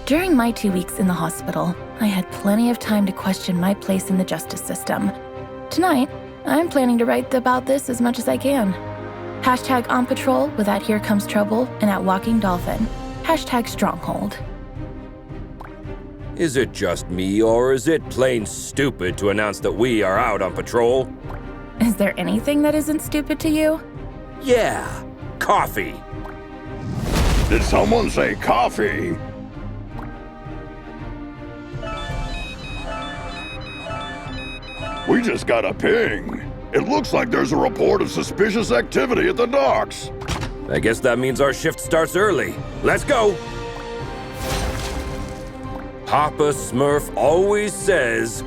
During my 2 weeks in the hospital, I had plenty of time to question my place in the justice system. Tonight, I'm planning to write about this as much as I can. Hashtag on patrol with at Here Comes Trouble and at Walking Dolphin. Hashtag Stronghold. Is it just me, or is it plain stupid to announce that we are out on patrol? Is there anything that isn't stupid to you? Yeah, coffee. Did someone say coffee? We just got a ping. It looks like there's a report of suspicious activity at the docks. I guess that means our shift starts early. Let's go! Papa Smurf always says...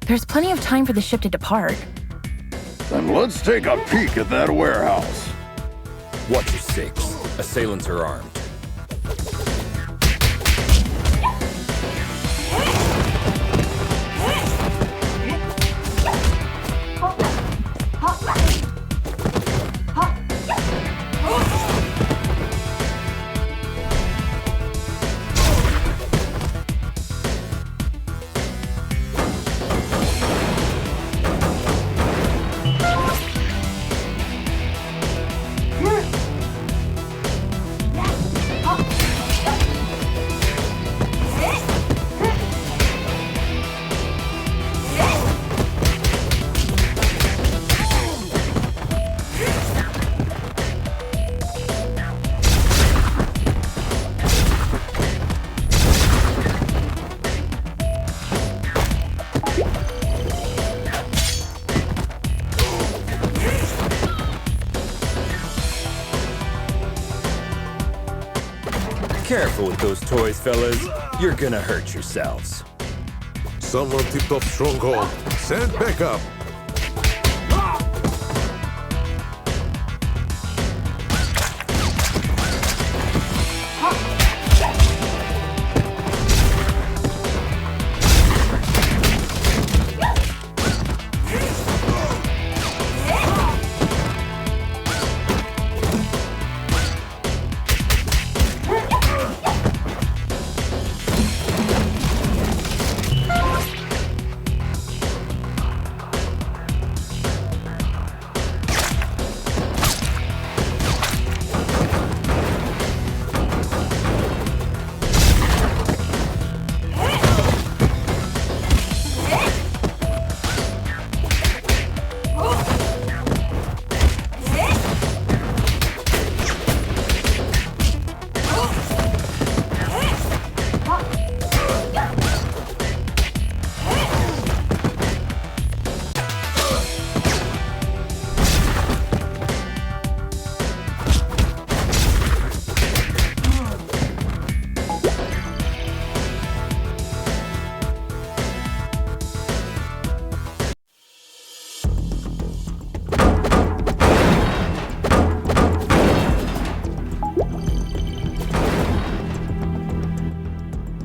There's plenty of time for the ship to depart. Then let's take a peek at that warehouse. Watch your six. Assailants are armed. Careful with those toys, fellas. You're gonna hurt yourselves. Someone tipped off Stronghold. Send backup.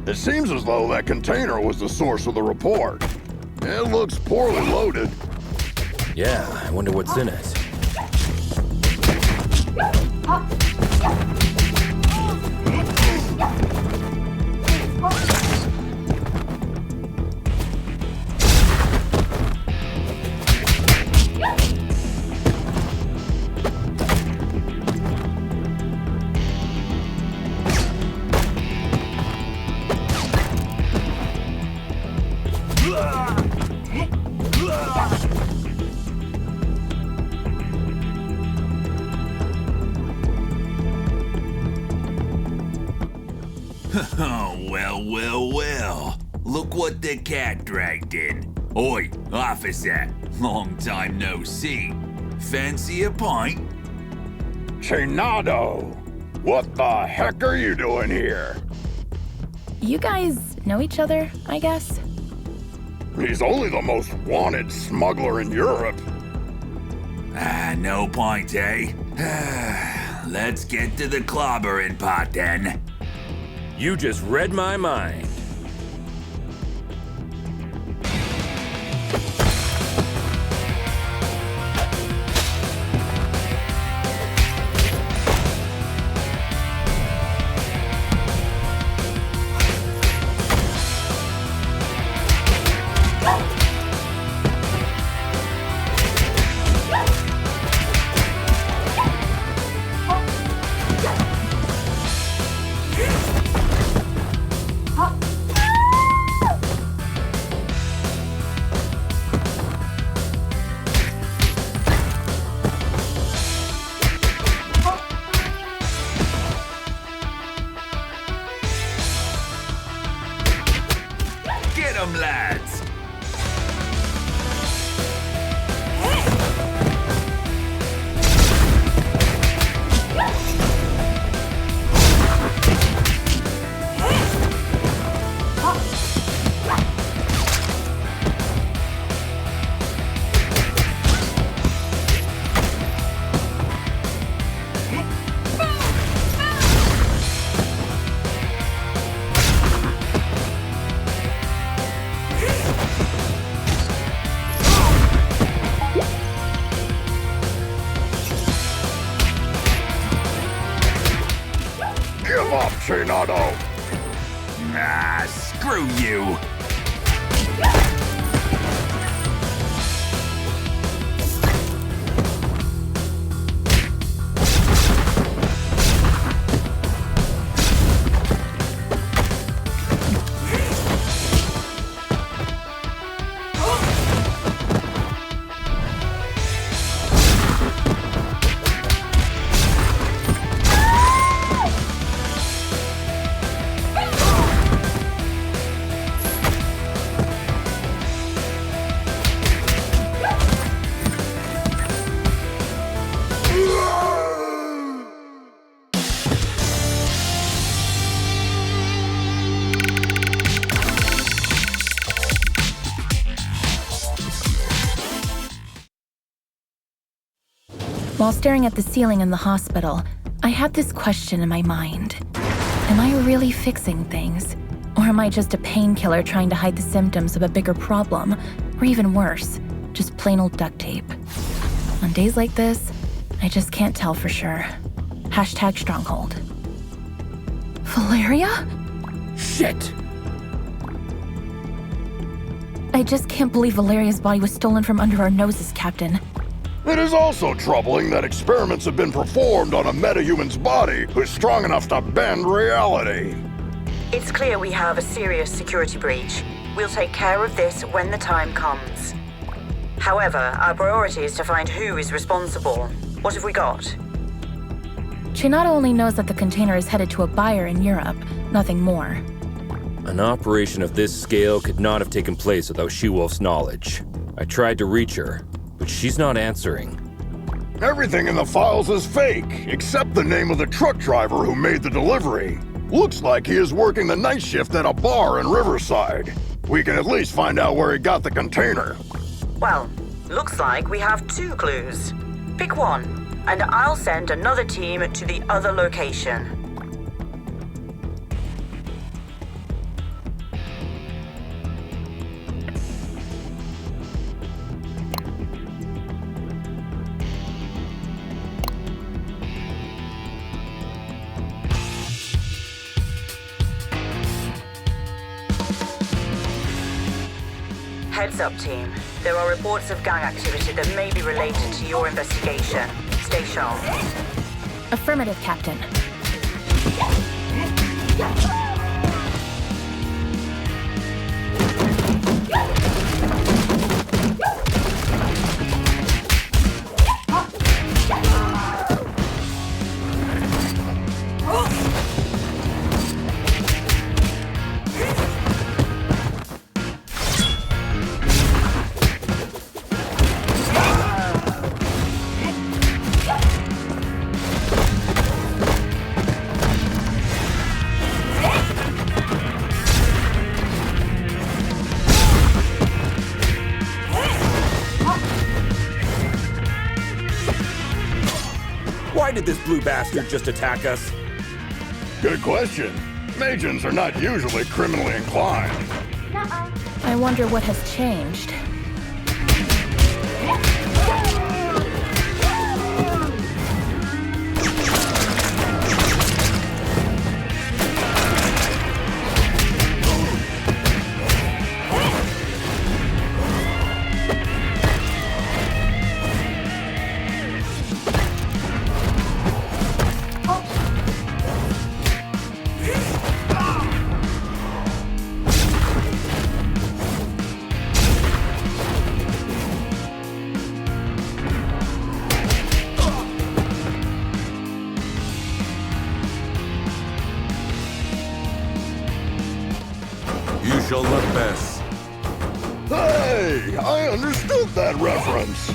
It seems as though that container was the source of the report. It looks poorly loaded. Yeah, I wonder what's in it. Oh, well. Look what the cat dragged in. Oi, officer. Long time no see. Fancy a pint? Chinado! What the heck are you doing here? You guys know each other, I guess? He's only the most wanted smuggler in Europe. No point, eh? Let's get to the clobbering part then. You just read my mind. Get 'em, lads! Give up, Chinado! Ah, screw you! While staring at the ceiling in the hospital, I had this question in my mind. Am I really fixing things? Or am I just a painkiller trying to hide the symptoms of a bigger problem? Or even worse, just plain old duct tape? On days like this, I just can't tell for sure. Hashtag stronghold. Valeria? Shit! I just can't believe Valeria's body was stolen from under our noses, Captain. It is also troubling that experiments have been performed on a metahuman's body who's strong enough to bend reality. It's clear we have a serious security breach. We'll take care of this when the time comes. However, our priority is to find who is responsible. What have we got? Chinado only knows that the container is headed to a buyer in Europe, nothing more. An operation of this scale could not have taken place without She-Wolf's knowledge. I tried to reach her, but she's not answering. Everything in the files is fake, except the name of the truck driver who made the delivery. Looks like he is working the night shift at a bar in Riverside. We can at least find out where he got the container. Well, looks like we have 2 clues. Pick one, and I'll send another team to the other location. Heads up, team. There are reports of gang activity that may be related to your investigation. Stay sharp. Affirmative, Captain. Why did this blue bastard just attack us? Good question. Magians are not usually criminally inclined. I wonder what has changed. You shall not pass. Hey, I understood that reference.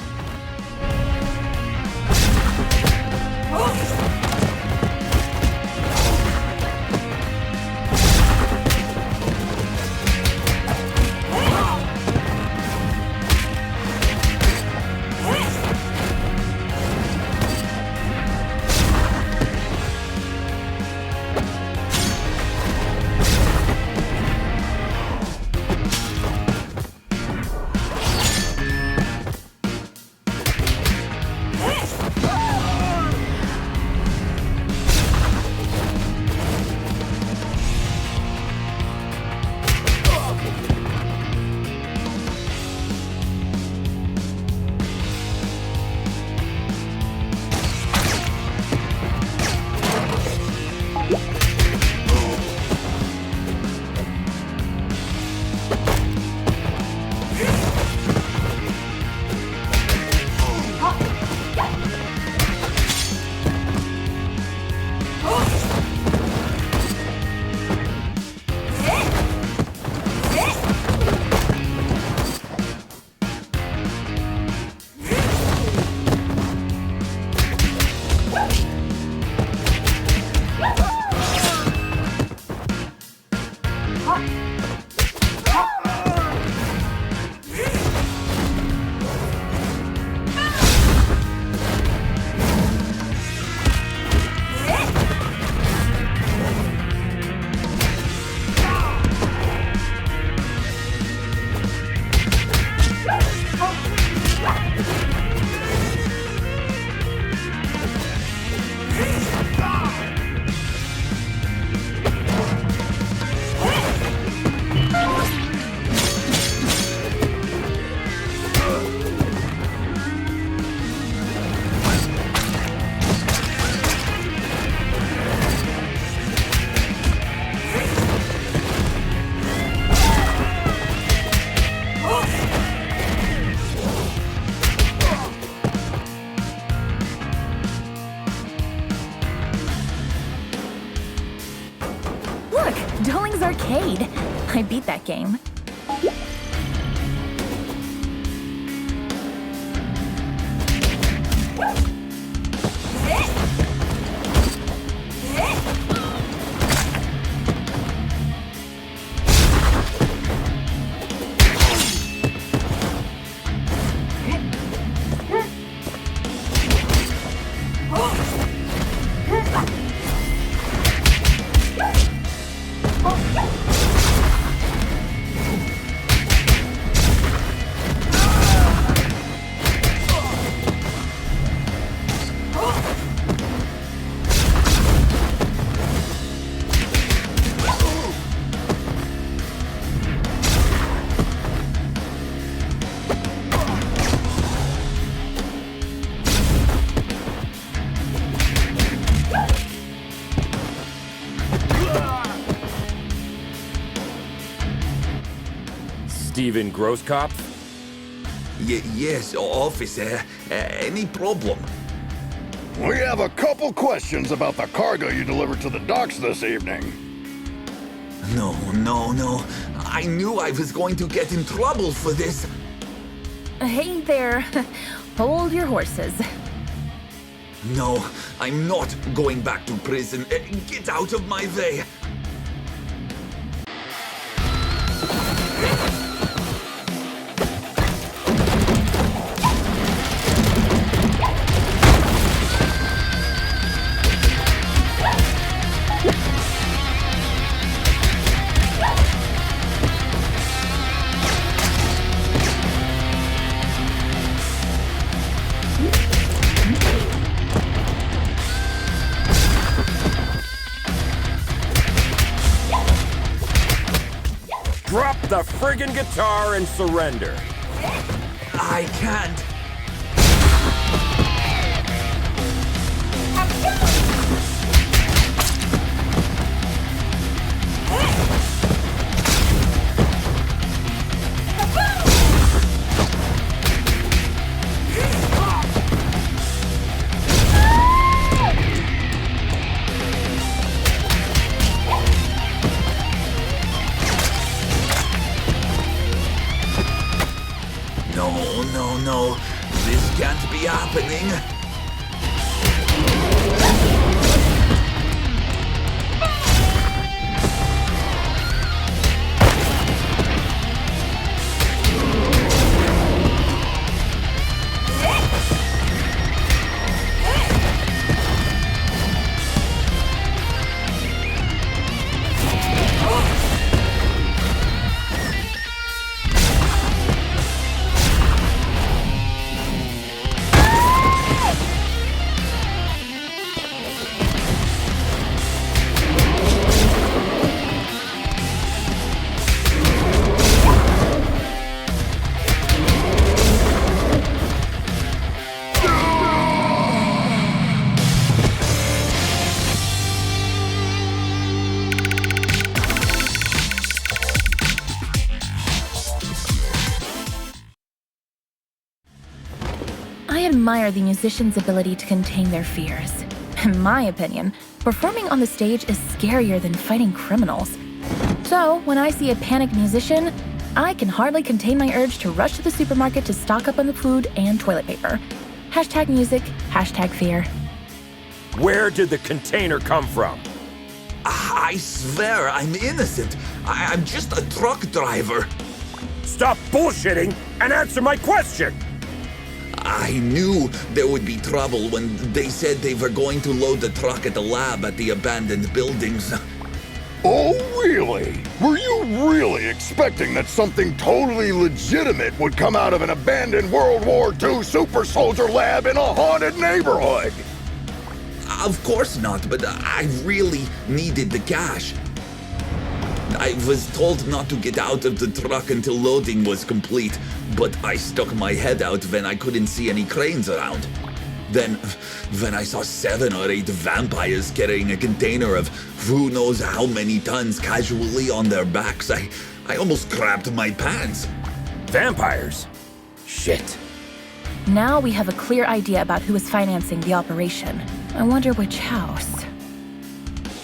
Arcade. I beat that game. Steven Grosskopf? Yes, officer. Any problem? We have a couple questions about the cargo you delivered to the docks this evening. No. I knew I was going to get in trouble for this. Hey there. Hold your horses. No, I'm not going back to prison. Get out of my way. Drop the friggin' guitar and surrender. I can't. No, this can't be happening. I admire the musician's ability to contain their fears. In my opinion, performing on the stage is scarier than fighting criminals. So, when I see a panicked musician, I can hardly contain my urge to rush to the supermarket to stock up on the food and toilet paper. Hashtag music, hashtag fear. Where did the container come from? I swear I'm innocent. I'm just a truck driver. Stop bullshitting and answer my question! I knew there would be trouble when they said they were going to load the truck at the lab at the abandoned buildings. Oh, really? Were you really expecting that something totally legitimate would come out of an abandoned World War II super soldier lab in a haunted neighborhood? Of course not, but I really needed the cash. I was told not to get out of the truck until loading was complete, but I stuck my head out when I couldn't see any cranes around. Then, when I saw 7 or 8 vampires carrying a container of who knows how many tons casually on their backs, I almost crapped my pants. Vampires? Shit. Now we have a clear idea about who is financing the operation. I wonder which house.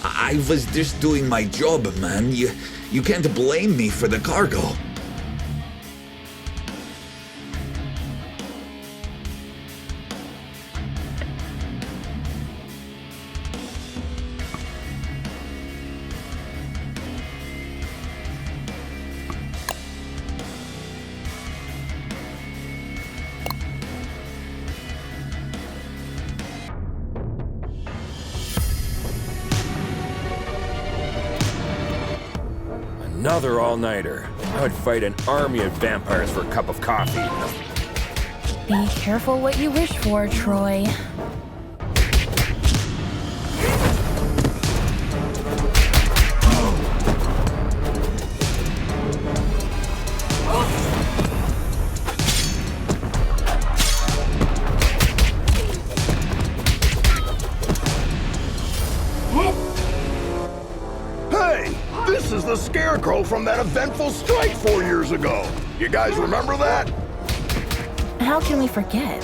I was just doing my job, man. You can't blame me for the cargo. Another all-nighter. I would fight an army of vampires for a cup of coffee. Be careful what you wish for, Troy. Hey, this is the Scarecrow from that eventful strike 4 years ago. You guys remember that? How can we forget?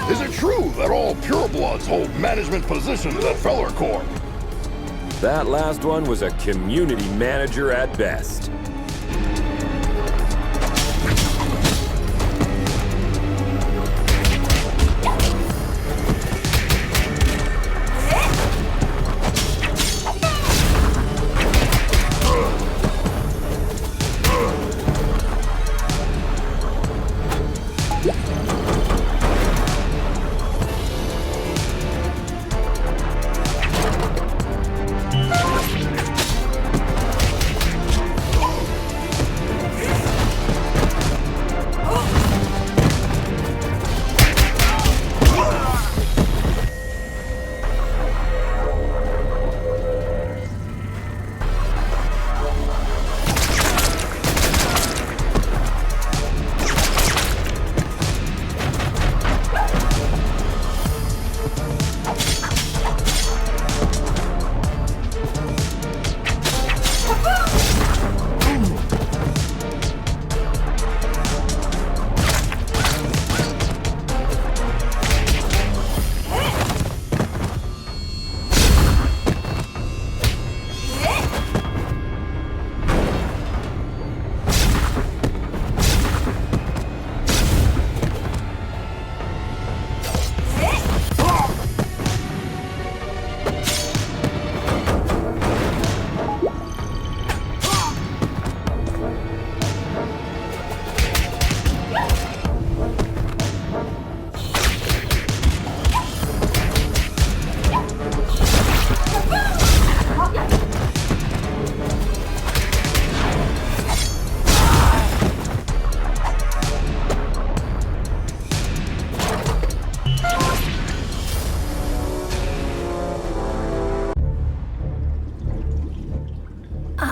Is it true that all purebloods hold management positions at Feller Corp? That last one was a community manager at best.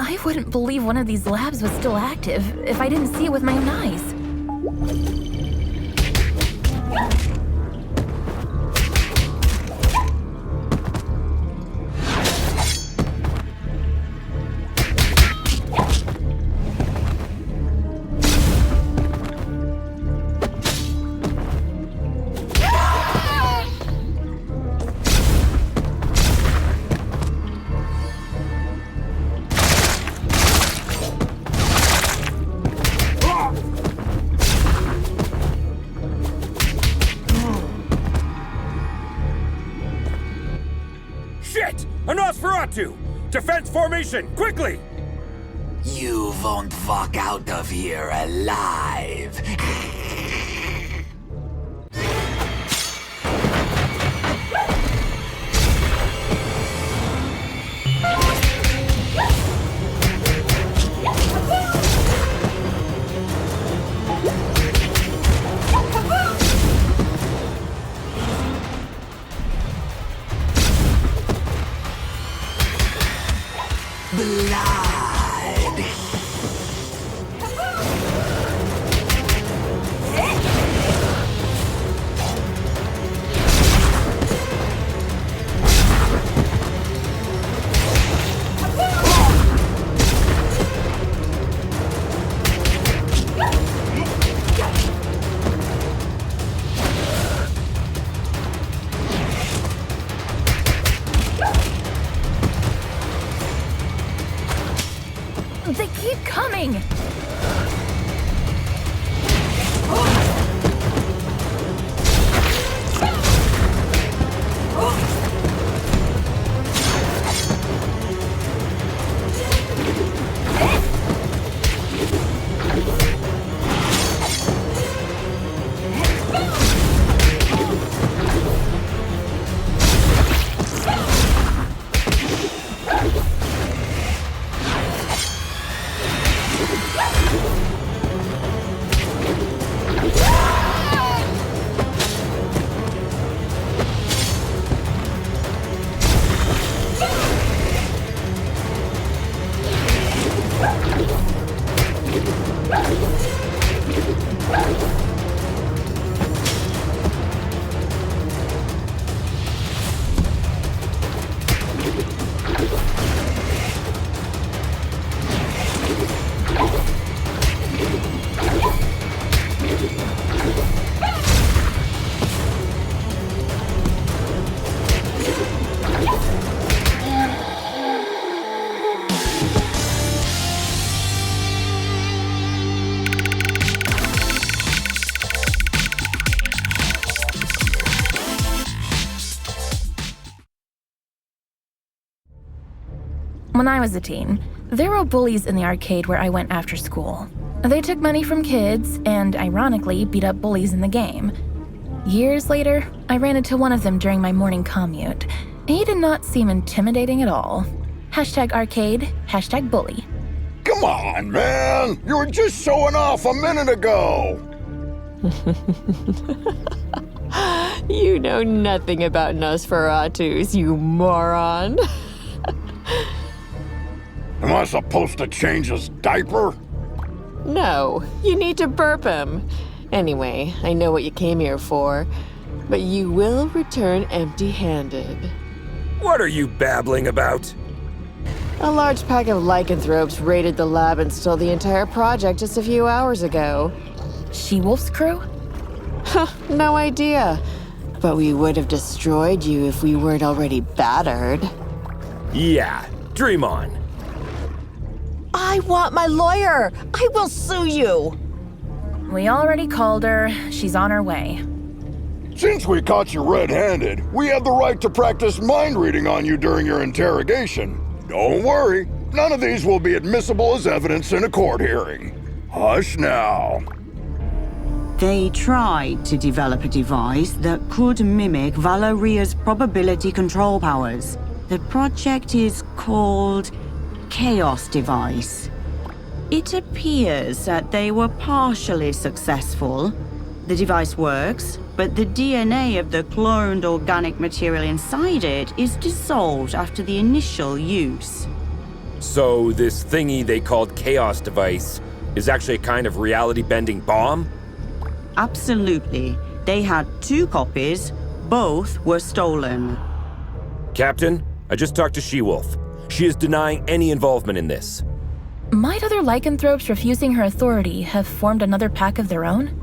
I wouldn't believe one of these labs was still active if I didn't see it with my own eyes. Shit! A Nosferatu! Defense formation, quickly! You won't walk out of here alive. Blood. They keep coming! When I was a teen, there were bullies in the arcade where I went after school. They took money from kids and, ironically, beat up bullies in the game. Years later, I ran into one of them during my morning commute. He did not seem intimidating at all. #arcade, #bully. Come on, man! You were just showing off a minute ago! You know nothing about Nosferatus, you moron. Am I supposed to change his diaper? No, you need to burp him. Anyway, I know what you came here for, but you will return empty-handed. What are you babbling about? A large pack of lycanthropes raided the lab and stole the entire project just a few hours ago. She-Wolf's crew? No idea. But we would have destroyed you if we weren't already battered. Yeah, dream on. I want my lawyer! I will sue you! We already called her. She's on her way. Since we caught you red-handed, we have the right to practice mind reading on you during your interrogation. Don't worry, none of these will be admissible as evidence in a court hearing. Hush now. They tried to develop a device that could mimic Valeria's probability control powers. The project is called Chaos Device. It appears that they were partially successful. The device works, but the DNA of the cloned organic material inside it is dissolved after the initial use. So this thingy they called Chaos Device is actually a kind of reality-bending bomb? Absolutely. They had 2 copies. Both were stolen. Captain, I just talked to She-Wolf. She is denying any involvement in this. Might other lycanthropes refusing her authority have formed another pack of their own?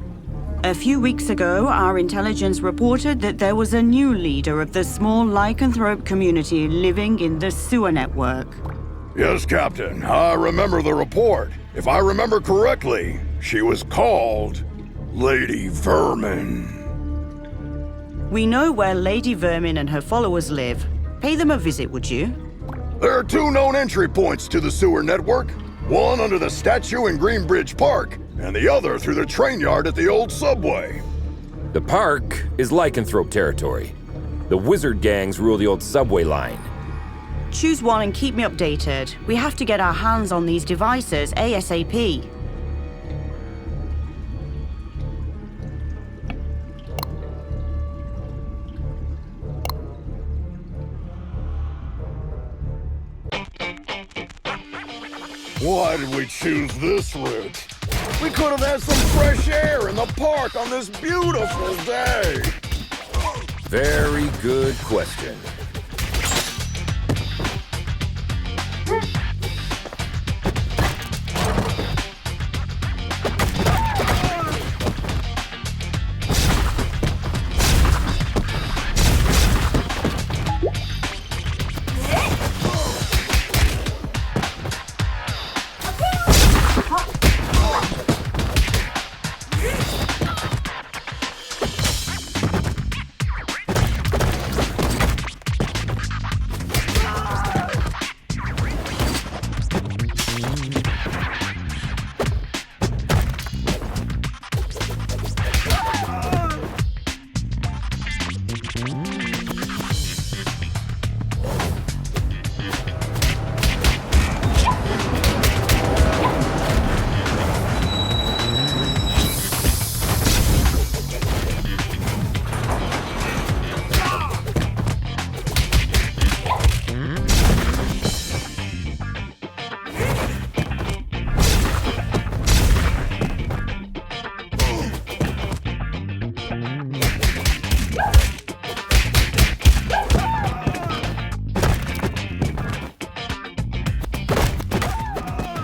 A few weeks ago, our intelligence reported that there was a new leader of the small lycanthrope community living in the sewer network. Yes, Captain. I remember the report. If I remember correctly, she was called Lady Vermin. We know where Lady Vermin and her followers live. Pay them a visit, would you? There are 2 known entry points to the sewer network. One under the statue in Greenbridge Park, and the other through the train yard at the old subway. The park is lycanthrope territory. The wizard gangs rule the old subway line. Choose one and keep me updated. We have to get our hands on these devices ASAP. Why did we choose this route? We could have had some fresh air in the park on this beautiful day. Very good question.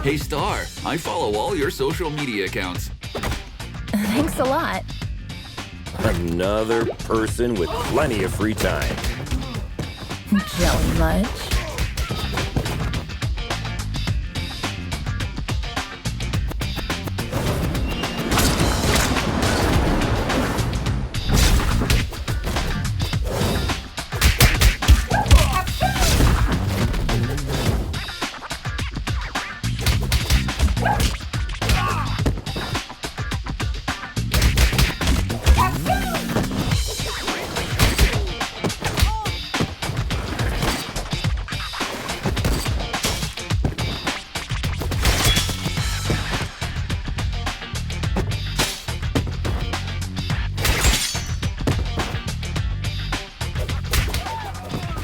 Hey Star, I follow all your social media accounts. Thanks a lot. Another person with plenty of free time. Jelly much?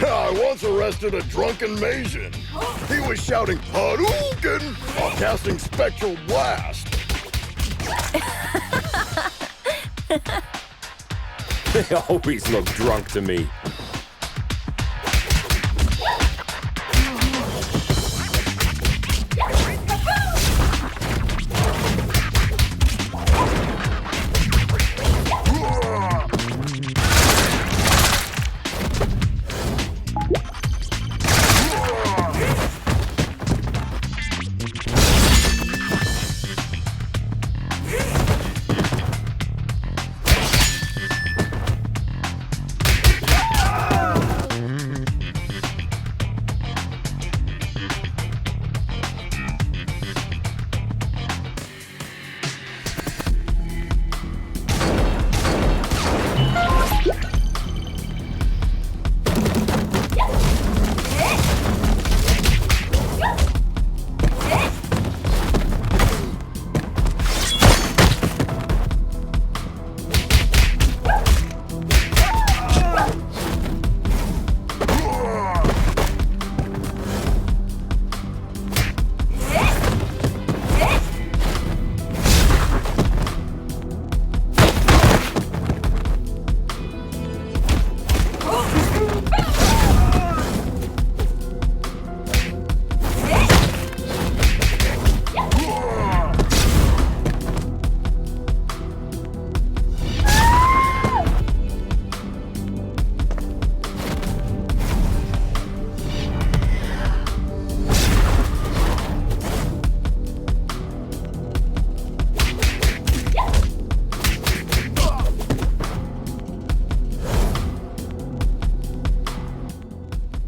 I once arrested a drunken Maysian. He was shouting Hadouken while casting Spectral Blast. They always look drunk to me.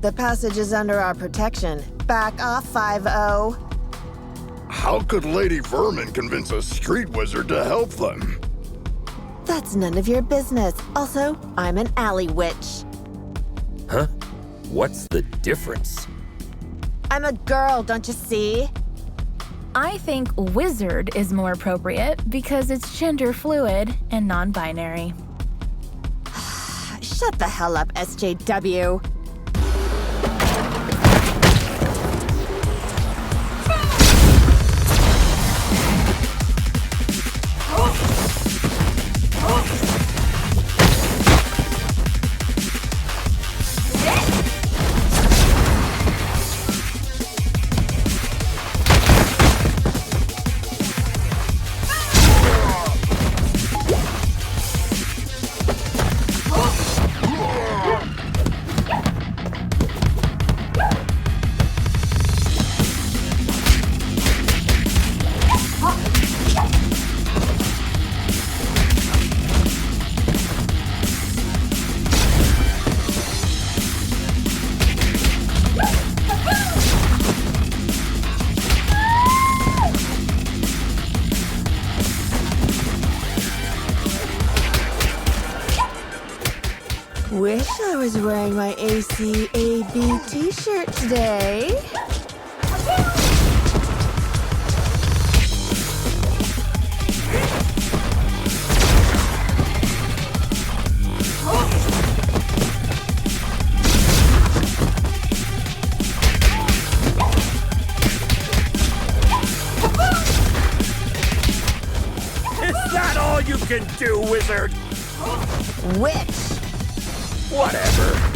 The passage is under our protection. Back off, 5-0. How could Lady Vermin convince a street wizard to help them? That's none of your business. Also, I'm an alley witch. Huh? What's the difference? I'm a girl, don't you see? I think wizard is more appropriate because it's gender fluid and non-binary. Shut the hell up, SJW. Wish I was wearing my ACAB t-shirt today. Is that all you can do, wizard? Witch! Whatever.